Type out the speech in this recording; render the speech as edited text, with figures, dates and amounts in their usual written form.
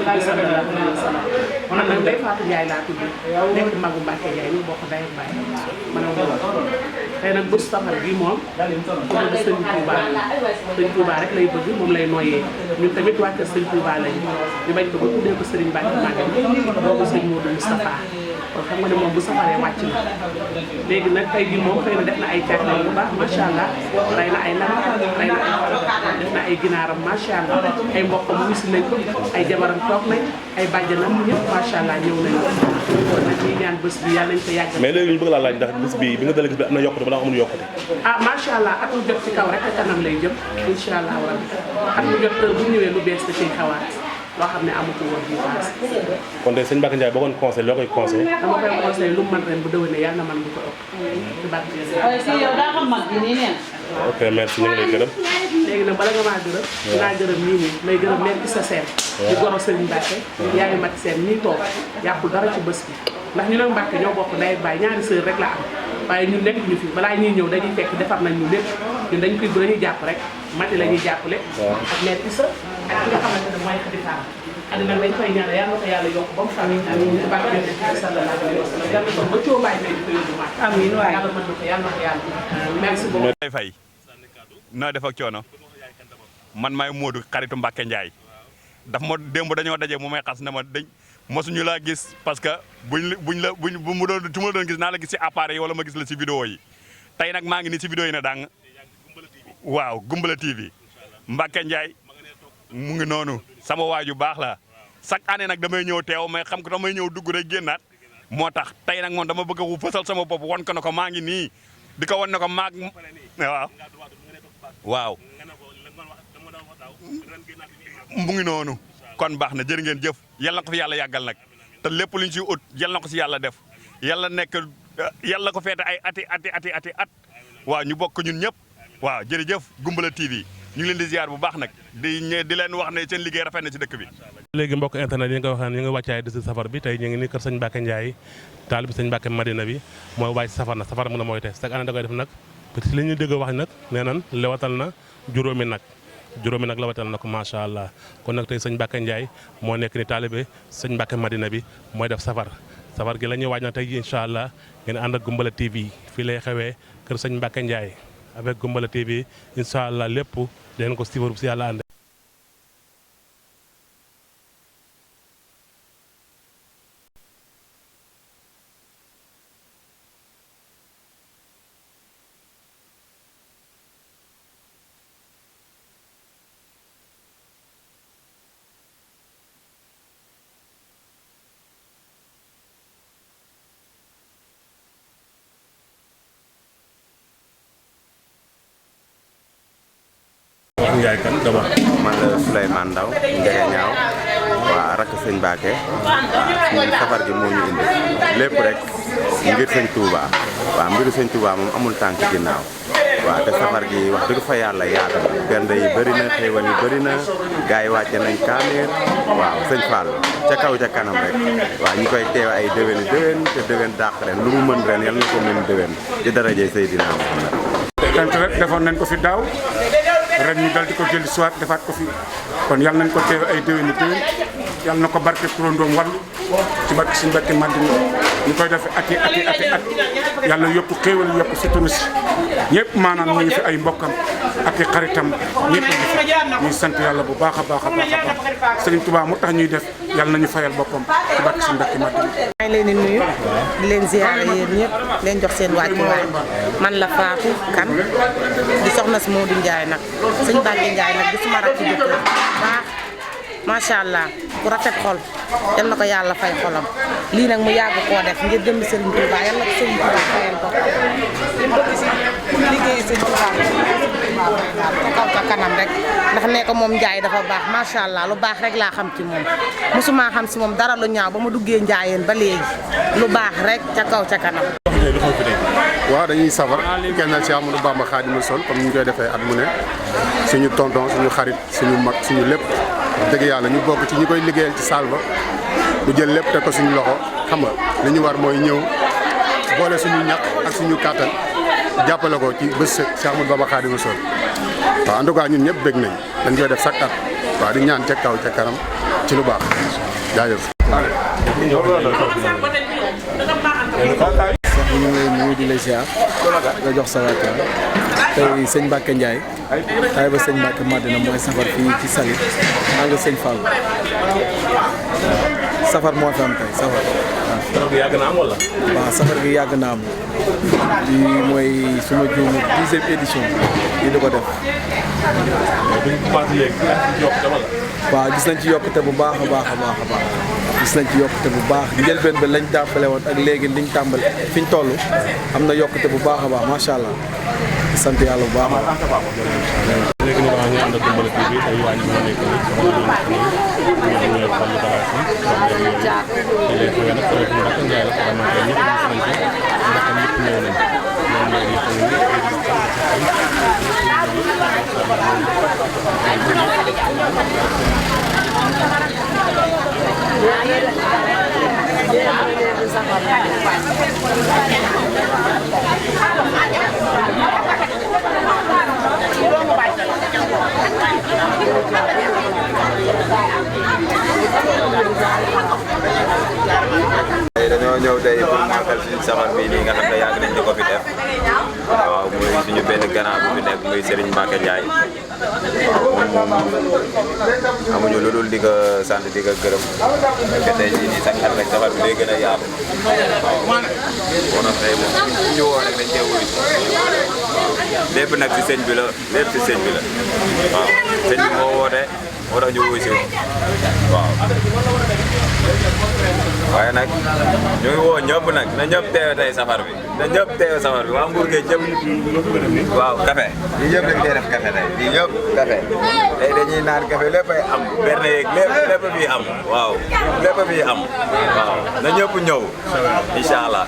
sallallahu alayhi wa sallam man nag Ndeye Fatou Ndiaye laa tudd nekk magu Mbacke Ndiaye ñu bokk day ak baay man tey nag bés safar bi moom ku bëgg sëñ Touba rek lay bëgg moom lay noyyee ñun tamit waa kër sëñ Touba lañu ñu bañ ko ba tuddee ko Serigne Mbacke Maguette boobu sëñ Modou Moustapha kon xam nga ne moom bu safaree wàcc na léegi nag tey jii moom xëy na def na ay càkkee bu baax macha allah rey na ay nag rey na ay def na ay ginaaram macha allah ay mbokkam wis nañ ko ay jabaram toog nañ ay bàjjanam ñëpp macha allah ñëw nañu kon nag ñuy ñaan bés bi yàlla nañ ko yàgg. mais léegi ñu bëgg laa laaj ndax bés bi nga dalee gis bi am na yokkute balaa amul yokkute. ah macha allah at mu jot ci kaw rek kanam lay jëm incha allah rabbi at mu jot bu ñëwee lu bees da ciy xawaat loo xam ne amatu woon bii paase. kon tey sëñ Mbacke Ndiaye boo koon conseil loo koy conseil. dama koy conseil lu mu mën ren bu déwénee yàlla na mën bu ko ëpp. ci barke waaye si yow daa xam mag bi nii neen. ok merci ñu ngi lay gërëm. léegi nag bala nga maa gërëm. dinaa gërëm nii nii may gërëm leen ci sa seen. di goro Serigne Mbacke. yaa ngi mat seen nii toog yàqul dara ci bés bi ndax ñu ne Mbacke ñoo bokk ndey ak baay ñaari sœur rek la am waaye ñun nekk ñu fi balaa ñuy ñëw dañuy fekk defar nañ ñu lépp ñun dañ koy dañuy jàpp rek mati la ñuy jàppale. ak mère Issa ak ki nga xamante ne mooy Khady Fall. Khady nag dañ koy ñaanal yàlla na ko yàlla yokk ba mu xam ne barke Yonent bi sallallahu alayhi wa sallam yàlla na ko ba coobaay may di ko yóbbu maat. amiin waay yàlla mën na ko yàlla na ko yàlla. merci beaucoup. Ndeye Faye noo def ak coono man maay Modou xaritu Mbacke Ndiaye daf ma démb dañoo daje mu may xas ne ma dañ mosuñu laa gis parce que bu mu doon su ma doon gis naa la gis ci appareil yi wala ma gis la ci vidéo yi tey nag maa ngi nii ci vidéo yi ne dang waaw Gumbala TV Mbacke Ndiaye mu ngi noonu sama waaju baax la chaque année nag damay ñëw teew mais xam ko damay ñëw dugg rek génnaat moo tax tey nag moom dama bëgg a fësal sama bopp won ko ne ko maa ngi nii di ko won ne ko maag waaw mu ngi noonu kon baax na jërë ngeen jëf yal na ko fi yàlla yàggal nag te lépp luñ ci ut yal na ko si yàlla def yàlla nekk yàlla ko feete ay ati at waaw ñu bokk ñun ñëpp waaw jërëjëf Gumbala TV ñu ngi leen di ziar bu baax nag di leen wax ne seen liggéey rafet na ci dëkk bi. léegi mbokk internet yi nga wax ne ñu ngi wàccaay di safar bi tey ñu ngi ni kër sëñ Mbacke Ndiaye taal bi sëñ Mbacke Madina bi mooy wàcc safar na safar mu ne mooy tey chaque année da koy def nag li ñu dégg wax nag nee nan lewatal na juróomi nag lewatal na ko macha allah kon nag tey sëñ Mbacke Ndiaye moo nekk ni taalibe sëñ Mbacke Madina bi mooy def safar gi la ñuy waaj nag tey incha allah ngeen ànd ak Gumbala TV fii lay xewee kër sëñ Mbacke Ndiaye avec Gumbala TV incha allah lépp dinañ ko suivre si yàlla ànd. Ndiaye kan dama man la Souleymane Ndaw Ndiaye ñaaw waa rakk sëñ Mbacke waaw safar gi moo ñu indi lépp rek ngir sëñ Touba waaw mbiru sëñ Touba moom amul tànk ginnaaw waaw te safar gi wax dëgg fa yàlla yaatu na bernde yi bëri na xéewal yi bëri na gars yi wàcce nañ kaamir waaw sëñ Fall ca kaw ca kanam rek waaw ñu koy teew ay déwéni déwén te déwén dàq ren lu mu mën ren yal na ko mën déwén ci darajey Seydina Muhammad. tant rek defoon nañ ko fi daaw ren ñu dal di ko jëli soit defaat ko fi kon yal nañ ko teew ay déwéni déwén yal na ko barke turandoom wàllu ci barke suñu Mbacke Madina ñu koy def at yàlla yëpp xéewal yëpp sutura si ñëpp maanaam ñu ngi fi ay mbokkam ak i xaritam ñëpp ngi fi ñuy sant yàlla bu baax a baax a baax Serigne Touba mu tax ñuy def yàlla nañu fayal boppam ci barke suñu Mbacke Madina. maa ngi leen di nuyu di leen ziyaare yéen ñëpp leen jox seen wàccuwaay man la Fatou Kane di soxna si Modou Ndiaye nag sëñ Mbacke Ndiaye nag di suma rakk ci jëkkër baax macha allah ku rafet xol yal na ko yàlla fay xolam lii nag mu yàgg koo def ngir jëm Serigne Touba yal na ko Serigne Touba fayal ko li mu bëgg si liggéey Serigne Touba ca kaw ca kanam rek ndax nee ko moom Ndiaye dafa baax macha allah lu baax rek laa xam ci moom mosuma xam si moom dara lu ñaaw ba ma duggee Ndiayeen ba léegi lu baax rek ca kaw ca kanam. waaw dañuy safar kenn ci Amadou Bamba Khadimou Rassoul comme ni ñu koy defee at mu ne suñu tonton suñu xarit suñu mag suñu lépp dëgg yàlla ñu bokk ci ñi koy liggéeyal ci salle ba bu jël lépp teg ko suñu loxo xam nga li ñu war mooy ñëw boole suñu ñaq ak suñu kàttan jàppale ko ci bés ci Amadou Bamba Khadimou Rassoul waaw en tout cas ñun ñëpp bég nañ dañ koy def chaque at waaw di ñaan ca kaw ca kanam ci lu baax jaajëf. sax ñu ngi lay nuyu di la ziar nga jox sa wàccuwaay tey sëñ Mbacke Ndiaye taay ba sëñ Mbacke Madina mooy safar fii ci Saly ànd sëñ Fall safar moo fi am tey safar safar gi yàgg na am wala. waaw safar gi yàgg na am di mooy suma juumu 10e édition yi di ko def. buñ commencé léegi yokkute wala. waaw gis nañ ci yokkute bu baax a baax a baax a baax gis nañ ci yokkute bu baax njëlbeen ba lañ tàmbale woon ak léegi liñ tàmbale fi ñu toll am na yokkute bu baax a baax macha allah sant yàlla bu baax a baax. léegi ñu wax ñu ànd ak Gumbala TV bi tey waa ñu moo nekk nii soxna ñu ñëw xam lu bagaas yi te léegi xëy na xëy na Mbacke Ndiaye la vraiment tey ñëpp gis nañ ko ndax ñëpp ñëw nañ ñoom léegi xëy dañoo ñëw tey pour màggal suñu safar bii nii nga xam ne yàgg nañ di ko fi def waaw muy suñu benn gannaaw bu fi nekk muy Serigne Mbacke Ndiaye waaw moom amuñu lu dul di ko sant di ko gërëm te tey jii nii sax rek safar bi day gën a yaatu waaw moo tax tey moom ñu woo rek dañ cee wuyu lépp nag ci sëñ bi la lépp ci sëñ bi la waaw sëñ bi moo woote moo tax ñu wuyu si waaw waaye nag ñu ngi woo ñëpp nag na ñëpp teewe tey safar bi na ñëpp teewe safar bi waa Mbour Géej ñëpp waaw café yi ñëpp dañ koy def café tey yi ñëpp café tey dañuy naan café léppay am berne yeeg lépp fii am waaw lépp fii am waaw na ñëpp ñëw incha allah